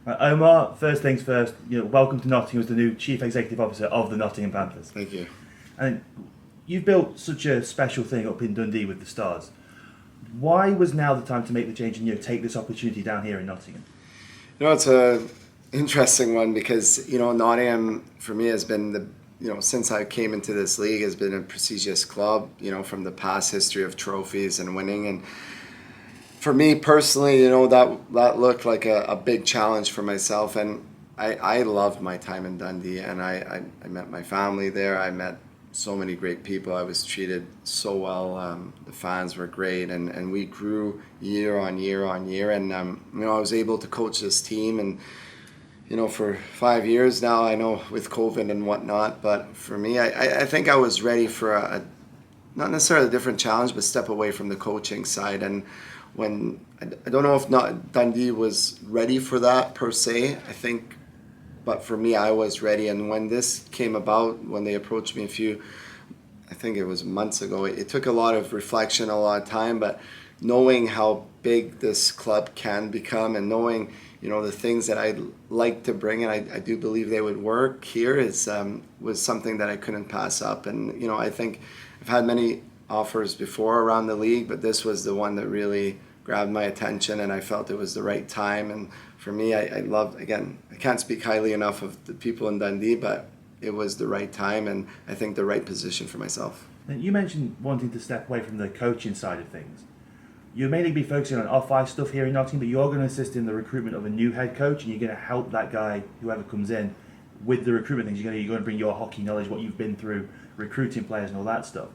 Omar, first things first, welcome to Nottingham as the new Chief Executive Officer of the Nottingham Panthers. Thank you. And you've built such a special thing up in Dundee with the Stars. Why was now the time to make the change and take this opportunity down here in Nottingham? It's a interesting one because Nottingham for me has been since I came into this league has been a prestigious club. From the past history of trophies and winning, and for me personally, that looked like a big challenge for myself, and I loved my time in Dundee, and I met my family there. I met so many great people. I was treated so well. The fans were great, and we grew year on year on year. And I was able to coach this team, and for 5 years now. I know with COVID and whatnot, but for me, I think I was ready for a not necessarily a different challenge, but step away from the coaching side. And when I don't know if not Dundee was ready for that per se, I think. But for me, I was ready, and when this came about, when they approached me I think it was months ago, it took a lot of reflection, a lot of time, but knowing how big this club can become and knowing, the things that I'd like to bring, and I do believe they would work here, was something that I couldn't pass up. And, I think I've had many offers before around the league, but this was the one that really grabbed my attention, and I felt it was the right time. And for me, I love, again, I can't speak highly enough of the people in Dundee, but it was the right time and I think the right position for myself. And you mentioned wanting to step away from the coaching side of things. You'll mainly be focusing on off-ice stuff here in Nottingham, but you're going to assist in the recruitment of a new head coach, and you're going to help that guy, whoever comes in, with the recruitment things. You're going to bring your hockey knowledge, what you've been through, recruiting players and all that stuff.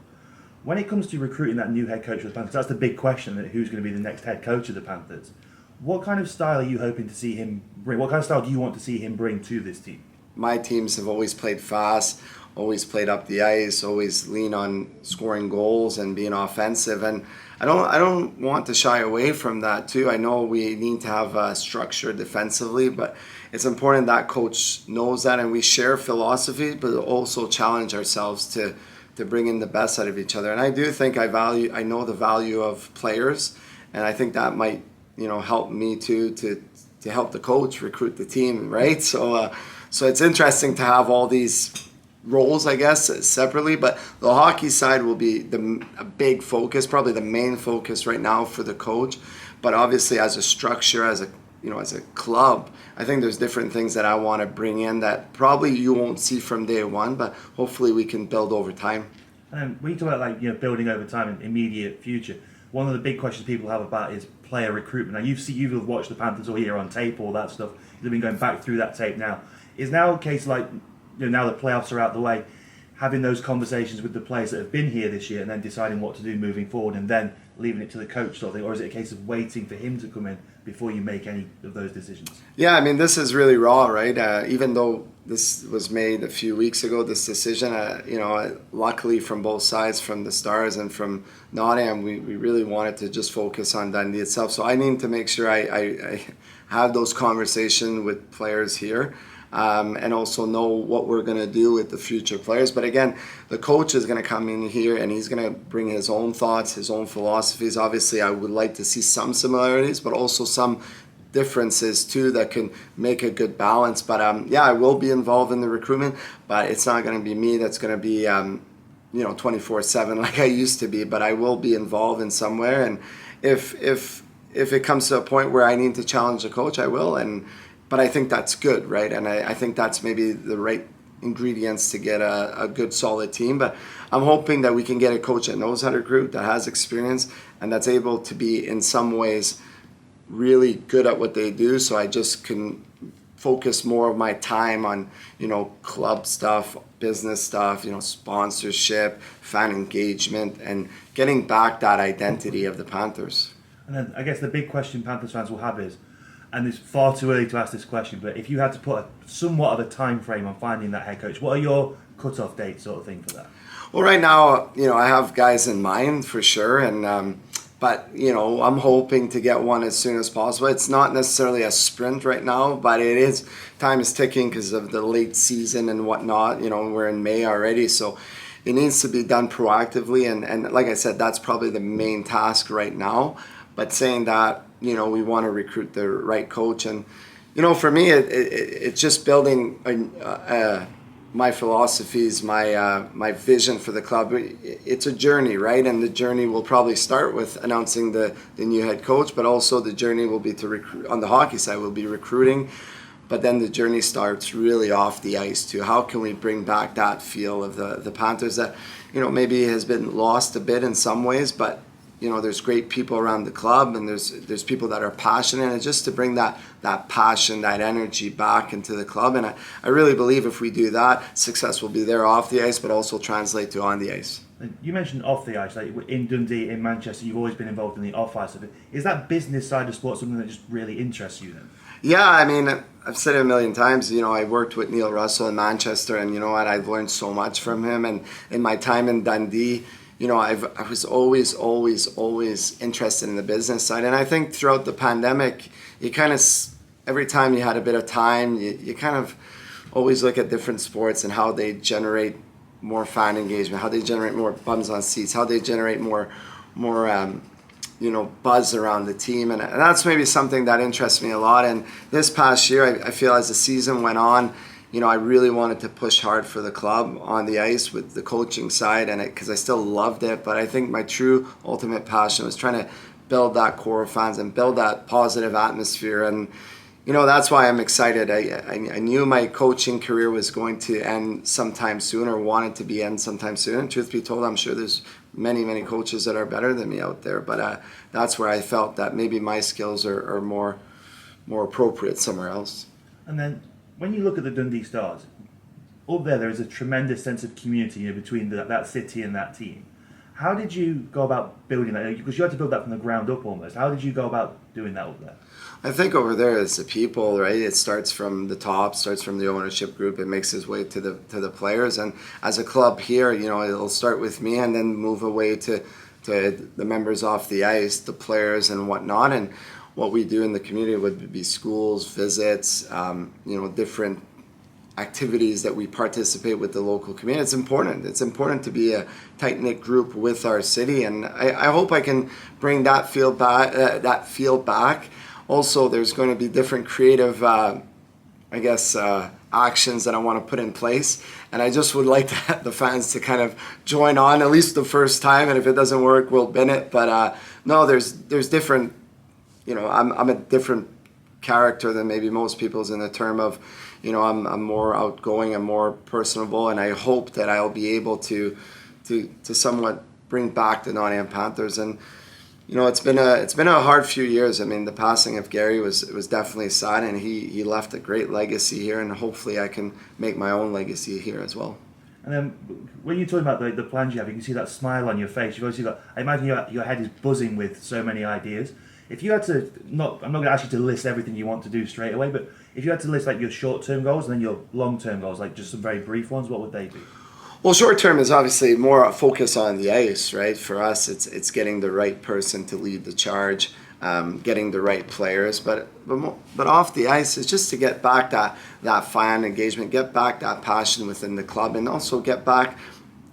When it comes to recruiting that new head coach for the Panthers, that's the big question, that who's going to be the next head coach of the Panthers. What kind of style are you hoping to see him bring? What kind of style do you want to see him bring to this team? My teams have always played fast, always played up the ice, always lean on scoring goals and being offensive. And I don't want to shy away from that too. I know we need to have a structure defensively, but it's important that coach knows that, and we share philosophy, but also challenge ourselves to bring in the best out of each other. And I do think I know the value of players, and I think that might help me too to help the coach recruit the team, right? So it's interesting to have all these roles, I guess, separately, but the hockey side will be a big focus, probably the main focus right now for the coach. But obviously, as a structure, as a club, I think there's different things that I want to bring in that probably you won't see from day one, but hopefully we can build over time. And when you talk about building over time in immediate future, one of the big questions people have about is player recruitment. Now you've watched the Panthers all year on tape, all that stuff. You've been going back through that tape now. Is now a case like, now the playoffs are out the way, having those conversations with the players that have been here this year and then deciding what to do moving forward and then leaving it to the coach sort of thing? Or is it a case of waiting for him to come in before you make any of those decisions? Yeah, this is really raw, right? Even though this was made a few weeks ago, this decision, luckily from both sides, from the Stars and from Nottingham, we really wanted to just focus on Dundee itself. So I need to make sure I have those conversations with players here. And also know what we're going to do with the future players. But again, the coach is going to come in here and he's going to bring his own thoughts, his own philosophies. Obviously, I would like to see some similarities, but also some differences too that can make a good balance. But I will be involved in the recruitment, but it's not going to be me that's going to be 24/7 like I used to be. But I will be involved in somewhere, and if it comes to a point where I need to challenge the coach, I will. But I think that's good, right? And I think that's maybe the right ingredients to get a good, solid team. But I'm hoping that we can get a coach that knows how to recruit, that has experience, and that's able to be, in some ways, really good at what they do. So I just can focus more of my time on, club stuff, business stuff, sponsorship, fan engagement, and getting back that identity of the Panthers. And then I guess the big question Panthers fans will have is, and it's far too early to ask this question, but if you had to put somewhat of a time frame on finding that head coach, what are your cut-off dates sort of thing for that? Well, right now, I have guys in mind for sure, and but I'm hoping to get one as soon as possible. It's not necessarily a sprint right now, but time is ticking because of the late season and whatnot. We're in May already, so it needs to be done proactively, and like I said, that's probably the main task right now. But saying that, we want to recruit the right coach, and For me, it's just building my philosophies, my vision for the club. It's a journey, right? And the journey will probably start with announcing the new head coach, but also the journey will be to recruit. On the hockey side, we'll be recruiting, but then the journey starts really off the ice too. How can we bring back that feel of the Panthers that, maybe has been lost a bit in some ways, but there's great people around the club, and there's people that are passionate, and just to bring that passion, that energy back into the club. And I really believe if we do that, success will be there off the ice, but also translate to on the ice. You mentioned off the ice, like in Dundee, in Manchester, you've always been involved in the off ice of it. Is that business side of sports something that just really interests you then? Yeah, I mean, I've said it a million times. I worked with Neil Russell in Manchester, and I've learned so much from him. And in my time in Dundee, I was always interested in the business side. And I think throughout the pandemic, you kind of, every time you had a bit of time, you kind of always look at different sports and how they generate more fan engagement, how they generate more bums on seats, how they generate more buzz around the team. And that's maybe something that interests me a lot. And this past year, I feel as the season went on, I really wanted to push hard for the club on the ice with the coaching side, and because I still loved it. But I think my true ultimate passion was trying to build that core of fans and build that positive atmosphere. And that's why I'm excited. I knew my coaching career was going to end sometime soon, or wanted to be end sometime soon. And truth be told, I'm sure there's many coaches that are better than me out there. But that's where I felt that maybe my skills are more appropriate somewhere else. And then, when you look at the Dundee Stars, up there is a tremendous sense of community between that city and that team. How did you go about building that? Because you had to build that from the ground up almost. How did you go about doing that up there? I think over there it's the people, right? It starts from the top, starts from the ownership group. It makes its way to the players. And as a club here, it'll start with me and then move away to the members off the ice, the players and whatnot. And what we do in the community would be schools, visits, different activities that we participate with the local community. It's important. It's important to be a tight-knit group with our city, and I hope I can bring that feel back. Also, there's going to be different creative, actions that I want to put in place, and I just would like the fans to kind of join on at least the first time, and if it doesn't work, we'll bin it. But no, there's different. I'm a different character than maybe most people's in the term of, I'm more outgoing and more personable, and I hope that I'll be able to somewhat bring back the Nottingham Panthers. And it's been a hard few years. I mean, the passing of Gary was definitely sad, and he left a great legacy here, and hopefully I can make my own legacy here as well. And then when you're talking about the plans you have, you can see that smile on your face. You've obviously got, I imagine your head is buzzing with so many ideas. If you had to, I'm not going to ask you to list everything you want to do straight away, but if you had to list like your short-term goals and then your long-term goals, like just some very brief ones, what would they be? Well, short-term is obviously more focus on the ice, right? For us, it's getting the right person to lead the charge, getting the right players, but off the ice is just to get back that fan engagement, get back that passion within the club, and also get back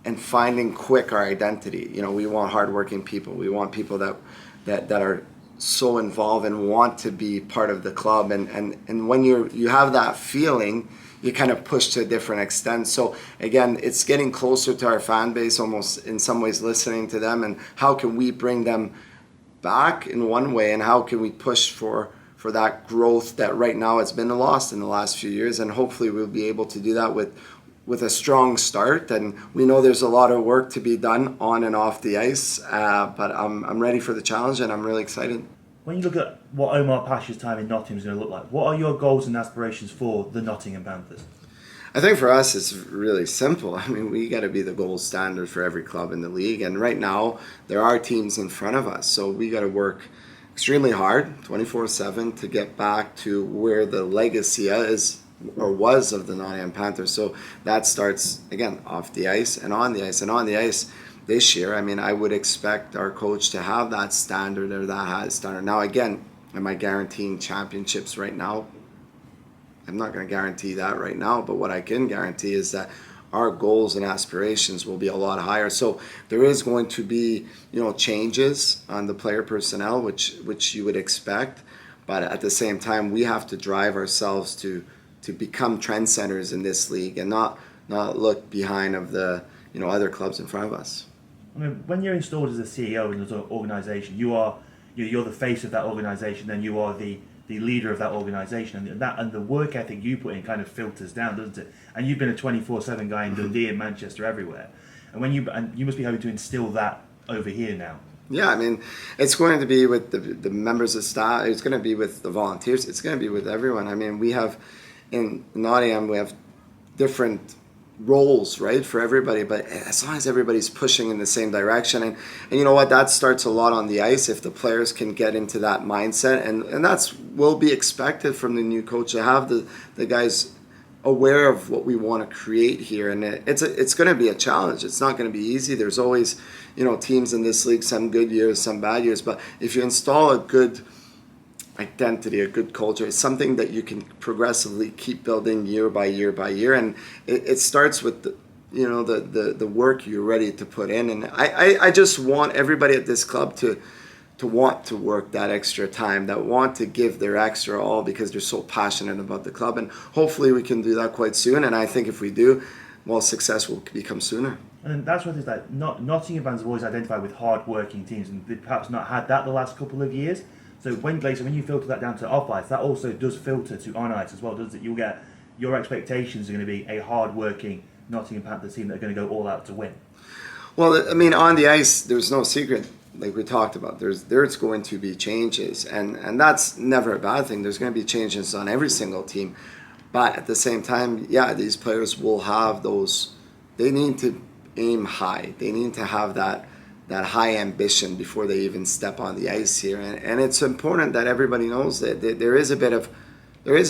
and finding quick our identity. We want hardworking people. We want people that are so involved and want to be part of the club, and when you have that feeling, you kind of push to a different extent. So again, it's getting closer to our fan base, almost in some ways listening to them, and how can we bring them back in one way, and how can we push for that growth that right now has been lost in the last few years. And hopefully we'll be able to do that with a strong start. And we know there's a lot of work to be done on and off the ice, but I'm ready for the challenge, and I'm really excited. When you look at what Omar Pacha's time in Nottingham is going to look like, what are your goals and aspirations for the Nottingham Panthers? I think for us it's really simple. I mean, we got to be the gold standard for every club in the league, and right now there are teams in front of us, so we got to work extremely hard 24/7 to get back to where the legacy is or was of the Nottingham Panthers. So that starts again off the ice and on the ice. And on the ice this year, I mean, I would expect our coach to have that standard, or that high standard. Now again, am I guaranteeing championships right now? I'm not going to guarantee that right now, but what I can guarantee is that our goals and aspirations will be a lot higher. So there is going to be, changes on the player personnel, which you would expect. But at the same time, we have to drive ourselves to become trendsetters in this league and not look behind of the other clubs in front of us. I mean, when you're installed as a CEO in an organisation, you're the face of that organisation, then you are the leader of that organisation, and the work ethic you put in kind of filters down, doesn't it? And you've been a 24/7 guy in Dundee, in Manchester, everywhere, and you must be having to instill that over here now. Yeah, I mean, it's going to be with the members of staff. It's going to be with the volunteers. It's going to be with everyone. I mean, we have in Nottingham, we have different roles, right, for everybody, but as long as everybody's pushing in the same direction, and you know what, that starts a lot on the ice if the players can get into that mindset, and that's will be expected from the new coach to have the guys aware of what we want to create here, and it's going to be a challenge. It's not going to be easy. There's always teams in this league, some good years, some bad years, but if you install a good identity, a good culture, it's something that you can progressively keep building year by year by year, and it starts with the work you're ready to put in. And I just want everybody at this club to want to work that extra time, that want to give their extra all because they're so passionate about the club, and hopefully we can do that quite soon. And I think if we do, well, success will become sooner. And that's what it is. Like Nottingham fans have always identified with hard-working teams, and they've perhaps not had that the last couple of years. So when you filter that down to off ice, that also does filter to on ice as well, doesn't it? You'll get your expectations are going to be a hard-working Nottingham Panthers team that are going to go all out to win. Well, I mean, on the ice, there's no secret, like we talked about. There's going to be changes, and that's never a bad thing. There's going to be changes on every single team, but at the same time, yeah, these players will have those. They need to aim high. They need to have that high ambition before they even step on the ice here, and it's important that everybody knows that there is a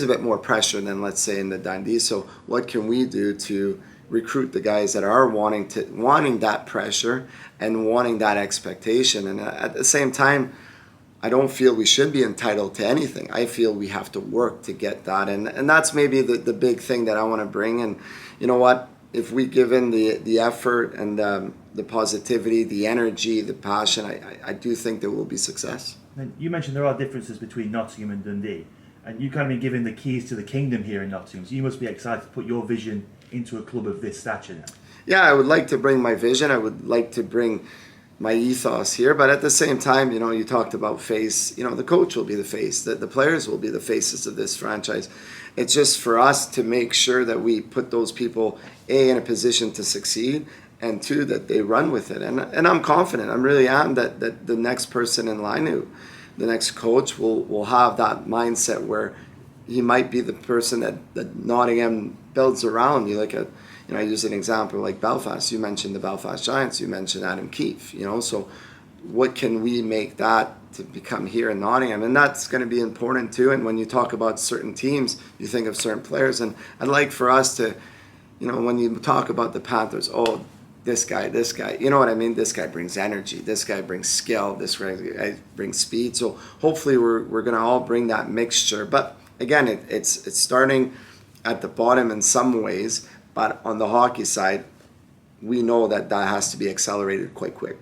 bit more pressure than, let's say, in the Dundee. So what can we do to recruit the guys that are wanting that pressure and wanting that expectation? And at the same time, I don't feel we should be entitled to anything. I feel we have to work to get that, and that's maybe the big thing that I want to bring. And you know what? If we give in the effort and the positivity, the energy, the passion, I do think there will be success. And you mentioned there are differences between Nottingham and Dundee, and you kind of been given the keys to the kingdom here in Nottingham, so you must be excited to put your vision into a club of this stature now. Yeah, I would like to bring my vision. I would like to bring my ethos here, but at the same time, you talked about face. The coach will be the face. The players will be the faces of this franchise. It's just for us to make sure that we put those people, A, in a position to succeed, and 2, that they run with it. And I'm confident, I really am, that the next person in line, the next coach, will have that mindset where he might be the person that Nottingham builds around. I use an example like Belfast. You mentioned the Belfast Giants. You mentioned Adam Keefe. So what can we make that to become here in Nottingham? And that's going to be important too. And when you talk about certain teams, you think of certain players. And I'd like for us to, when you talk about the Panthers, this guy, you know what I mean? This guy brings energy. This guy brings skill. This guy brings speed. So hopefully we're going to all bring that mixture. But again, it's starting at the bottom in some ways. But on the hockey side, we know that has to be accelerated quite quick.